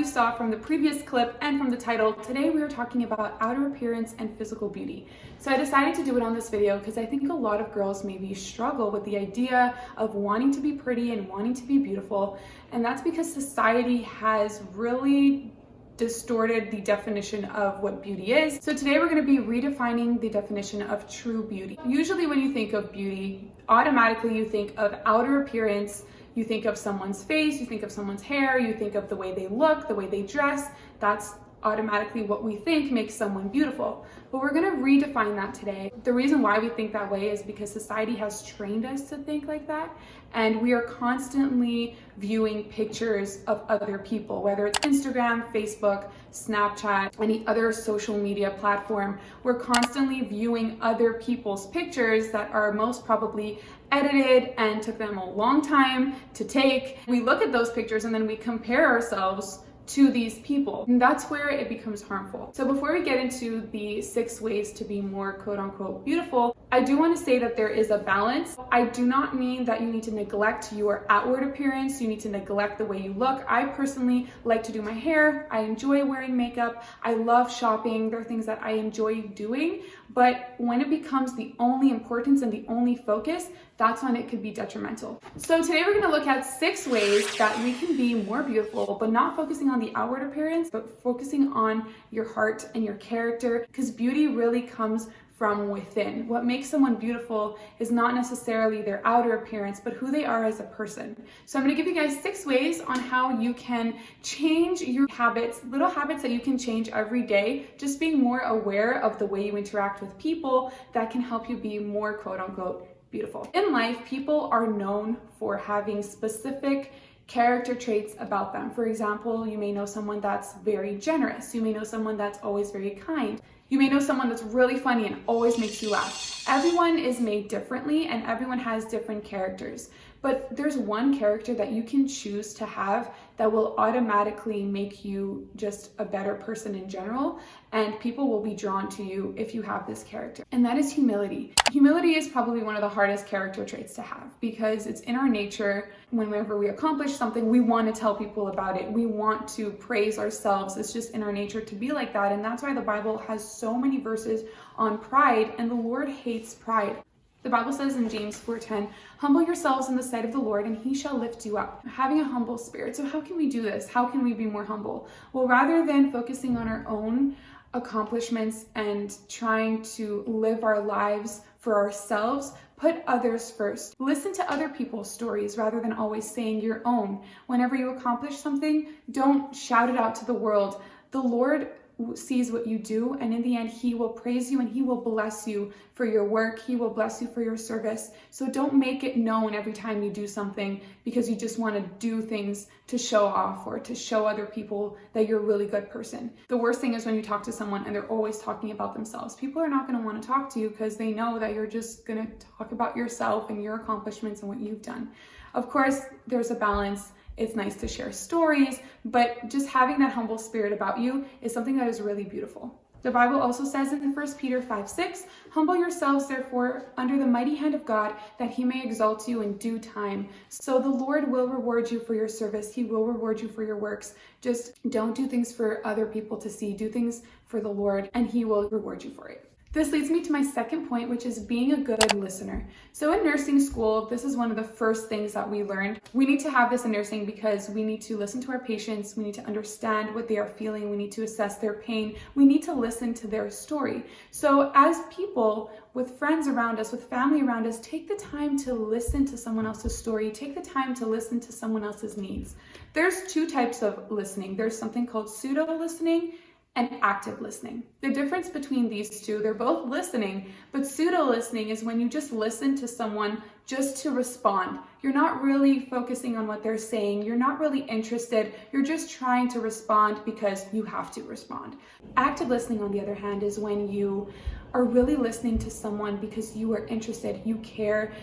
you saw from the previous clip and from the title, today we are talking about outer appearance and physical beauty. So I decided to do it on this video because I think a lot of girls maybe struggle with the idea of wanting to be pretty and wanting to be beautiful, and that's because society has really distorted the definition of what beauty is. So today we're going to be redefining the definition of true beauty. Usually when you think of beauty, automatically you think of outer appearance, you think of someone's face, you think of someone's hair, you think of the way they look, the way they dress. That's automatically what we think makes someone beautiful. But we're going to redefine that today. The reason why we think that way is because society has trained us to think like that, and we are constantly viewing pictures of other people, whether it's Instagram, Facebook, Snapchat, any other social media platform. We're constantly viewing other people's pictures that are most probably edited and took them a long time to take. We look at those pictures and then we compare ourselves to these people, and that's where it becomes harmful. So before we get into the 6 ways to be more quote-unquote beautiful, I do want to say that there is a balance. I do not mean that you need to neglect your outward appearance, you need to neglect the way you look. I personally like to do my hair, I enjoy wearing makeup, I love shopping, there are things that I enjoy doing, but when it becomes the only importance and the only focus, that's when it could be detrimental. So today we're going to look at 6 ways that we can be more beautiful, but not focusing on the outward appearance, but focusing on your heart and your character, because beauty really comes from within. What makes someone beautiful is not necessarily their outer appearance, but who they are as a person. So I'm going to give you guys 6 ways on how you can change your habits, little habits that you can change every day, just being more aware of the way you interact with people that can help you be more quote-unquote beautiful. In life, people are known for having specific character traits about them. For example, you may know someone that's very generous. You may know someone that's always very kind. You may know someone that's really funny and always makes you laugh. Everyone is made differently and everyone has different characters. But there's one character that you can choose to have that will automatically make you just a better person in general, and people will be drawn to you if you have this character. And that is humility. Humility is probably one of the hardest character traits to have because it's in our nature. Whenever we accomplish something, we want to tell people about it. We want to praise ourselves. It's just in our nature to be like that. And that's why the Bible has so many verses on pride, and the Lord hates pride. The Bible says in James 4:10, humble yourselves in the sight of the Lord and he shall lift you up. Having a humble spirit. So how can we do this? How can we be more humble? Well, rather than focusing on our own accomplishments and trying to live our lives for ourselves, put others first. Listen to other people's stories rather than always saying your own. Whenever you accomplish something, don't shout it out to the world. The Lord sees what you do, and in the end he will praise you and he will bless you for your work. He will bless you for your service. So don't make it known every time you do something because you just want to do things to show off or to show other people that you're a really good person. The worst thing is when you talk to someone and they're always talking about themselves. People are not going to want to talk to you because they know that you're just going to talk about yourself and your accomplishments and what you've done. Of course, there's a balance. It's nice to share stories, but just having that humble spirit about you is something that is really beautiful. The Bible also says in 1 Peter 5:6, humble yourselves therefore under the mighty hand of God, that he may exalt you in due time. So the Lord will reward you for your service. He will reward you for your works. Just don't do things for other people to see. Do things for the Lord and he will reward you for it. This leads me to my second point, which is being a good listener. So in nursing school, this is one of the first things that we learned. We need to have this in nursing because we need to listen to our patients. We need to understand what they are feeling. We need to assess their pain. We need to listen to their story. So as people, with friends around us, with family around us, take the time to listen to someone else's story. Take the time to listen to someone else's needs. There's 2 types of listening. There's something called pseudo-listening and active listening. The difference between these 2, they're both listening, but pseudo-listening is when you just listen to someone just to respond. You're not really focusing on what they're saying. You're not really interested. You're just trying to respond because you have to respond. Active listening, on the other hand, is when you are really listening to someone because you are interested. You care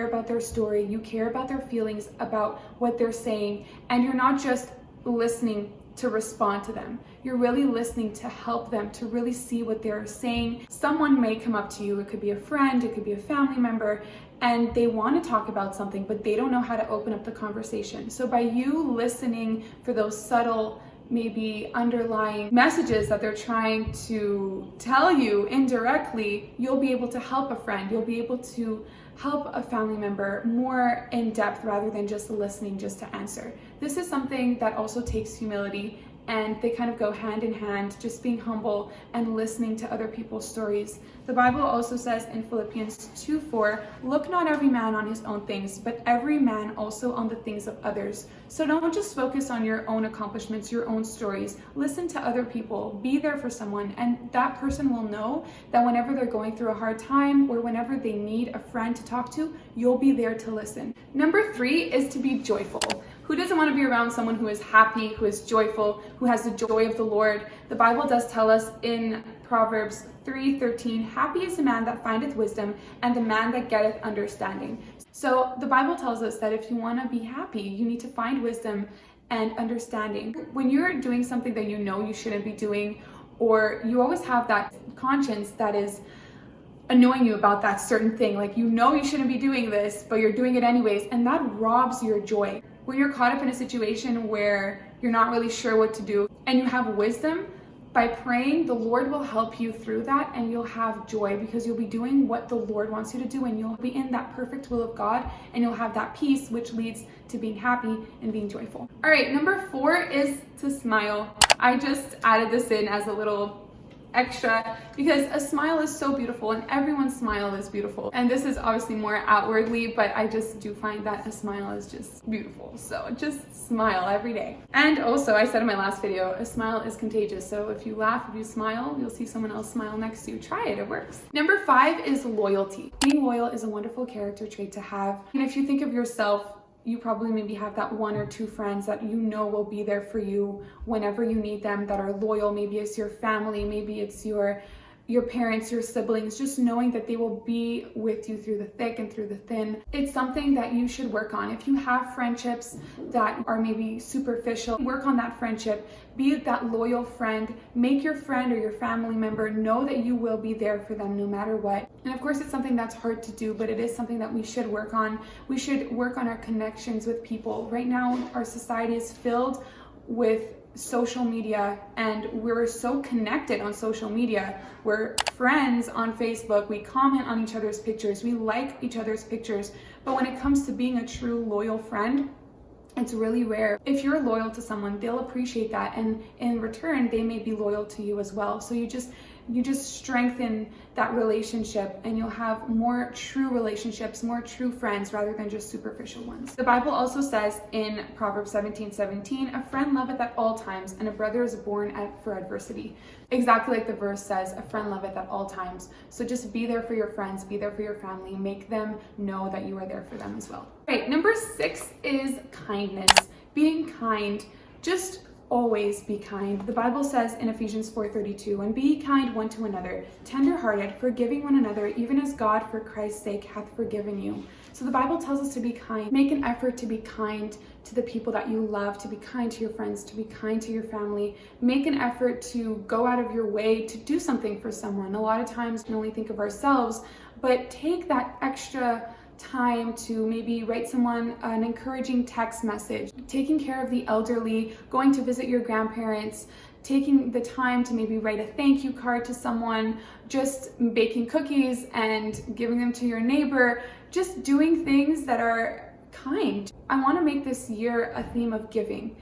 about their story. You care about their feelings, about what they're saying, and you're not just listening to respond to them. You're really listening to help them, to really see what they're saying. Someone may come up to you, it could be a friend, it could be a family member, and they want to talk about something, but they don't know how to open up the conversation. So by you listening for those subtle maybe underlying messages that they're trying to tell you indirectly, you'll be able to help a friend, you'll be able to help a family member more in depth rather than just listening just to answer. This is something that also takes humility, and they kind of go hand in hand, just being humble and listening to other people's stories. The Bible also says in Philippians 2:4, look not every man on his own things, but every man also on the things of others. So don't just focus on your own accomplishments, your own stories. Listen to other people, be there for someone, and that person will know that whenever they're going through a hard time or whenever they need a friend to talk to, you'll be there to listen. Number 3 is to be joyful. Who doesn't want to be around someone who is happy, who is joyful, who has the joy of the Lord? The Bible does tell us in Proverbs 3:13, happy is the man that findeth wisdom, and the man that getteth understanding. So the Bible tells us that if you want to be happy, you need to find wisdom and understanding. When you're doing something that you know you shouldn't be doing, or you always have that conscience that is annoying you about that certain thing, like you know you shouldn't be doing this, but you're doing it anyways, and that robs your joy. When you're caught up in a situation where you're not really sure what to do and you have wisdom, by praying, the Lord will help you through that, and you'll have joy because you'll be doing what the Lord wants you to do, and you'll be in that perfect will of God, and you'll have that peace, which leads to being happy and being joyful. All right, number 4 is to smile. I just added this in as a little extra because a smile is so beautiful, and everyone's smile is beautiful. And this is obviously more outwardly, but I just do find that a smile is just beautiful. So just smile every day. And also, I said in my last video, a smile is contagious. So if you laugh, if you smile, you'll see someone else smile next to you. Try it, it works. Number 5 is loyalty. Being loyal is a wonderful character trait to have. And if you think of yourself, you probably maybe have that 1 or 2 friends that you know will be there for you whenever you need them, that are loyal. Maybe it's your family, maybe it's your parents, your siblings, just knowing that they will be with you through the thick and through the thin. It's something that you should work on. If you have friendships that are maybe superficial, work on that friendship. Be that loyal friend. Make your friend or your family member know that you will be there for them no matter what. And of course, it's something that's hard to do, but it is something that we should work on. We should work on our connections with people. Right now, our society is filled with social media, and we're so connected on social media. We're friends on Facebook, we comment on each other's pictures, we like each other's pictures, but when it comes to being a true loyal friend, it's really rare. If you're loyal to someone, they'll appreciate that, and in return they may be loyal to you as well. So you just strengthen that relationship, and you'll have more true relationships, more true friends rather than just superficial ones. The Bible also says in Proverbs 17:17, a friend loveth at all times, and a brother is born for adversity. Exactly like the verse says, a friend loveth at all times. So just be there for your friends, be there for your family, make them know that you are there for them as well. Right, number 6 is kindness. Being kind. Just always be kind. The Bible says in Ephesians 4:32, and be kind one to another, tender-hearted, forgiving one another, even as God for Christ's sake hath forgiven you. So the Bible tells us to be kind. Make an effort to be kind to the people that you love, to be kind to your friends, to be kind to your family. Make an effort to go out of your way to do something for someone. A lot of times we only think of ourselves, but take that extra time to maybe write someone an encouraging text message, taking care of the elderly, going to visit your grandparents, taking the time to maybe write a thank you card to someone, just baking cookies and giving them to your neighbor, just doing things that are kind. I want to make this year a theme of giving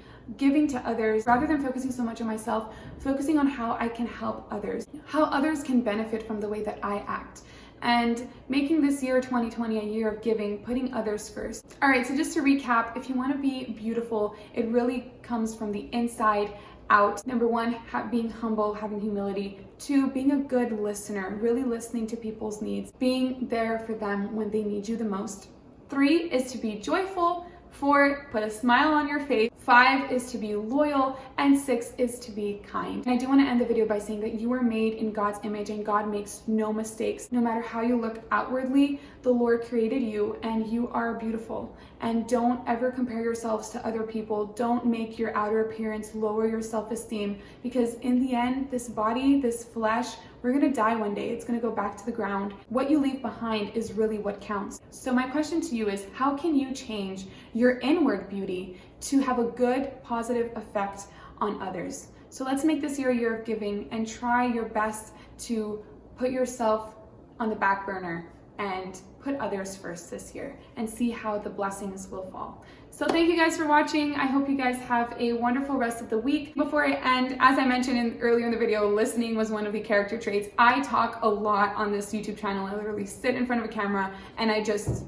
to others, rather than focusing so much on myself, focusing on how I can help others, how others can benefit from the way that I act. And making this year 2020 a year of giving, putting others first. All right, so just to recap, if you want to be beautiful, it really comes from the inside out. Number 1, being humble, having humility. 2, being a good listener, really listening to people's needs, being there for them when they need you the most. 3 is to be joyful. 4, put a smile on your face. 5 is to be loyal, and 6 is to be kind. And I do want to end the video by saying that you were made in God's image, and God makes no mistakes. No matter how you look outwardly, the Lord created you, and you are beautiful. And don't ever compare yourselves to other people. Don't make your outer appearance lower your self-esteem, because in the end, this body, this flesh, we're gonna die one day. It's gonna go back to the ground. What you leave behind is really what counts. So my question to you is, how can you change your inward beauty to have a good, positive effect on others. So let's make this year a year of giving and try your best to put yourself on the back burner and put others first this year and see how the blessings will fall. So thank you guys for watching. I hope you guys have a wonderful rest of the week. Before I end, as I mentioned earlier in the video, listening was one of the character traits. I talk a lot on this YouTube channel. I literally sit in front of a camera and I just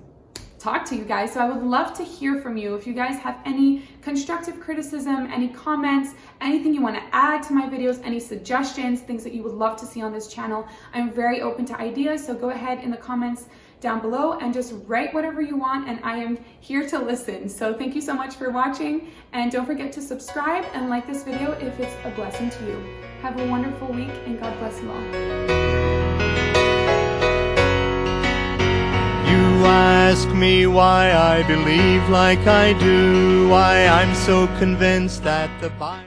talk to you guys. So I would love to hear from you. If you guys have any constructive criticism, any comments, anything you want to add to my videos, any suggestions, things that you would love to see on this channel, I'm very open to ideas. So go ahead in the comments down below and just write whatever you want, and I am here to listen. So thank you so much for watching, and don't forget to subscribe and like this video if it's a blessing to you. Have a wonderful week and God bless you all. You ask me why I believe like I do, why I'm so convinced that the Bible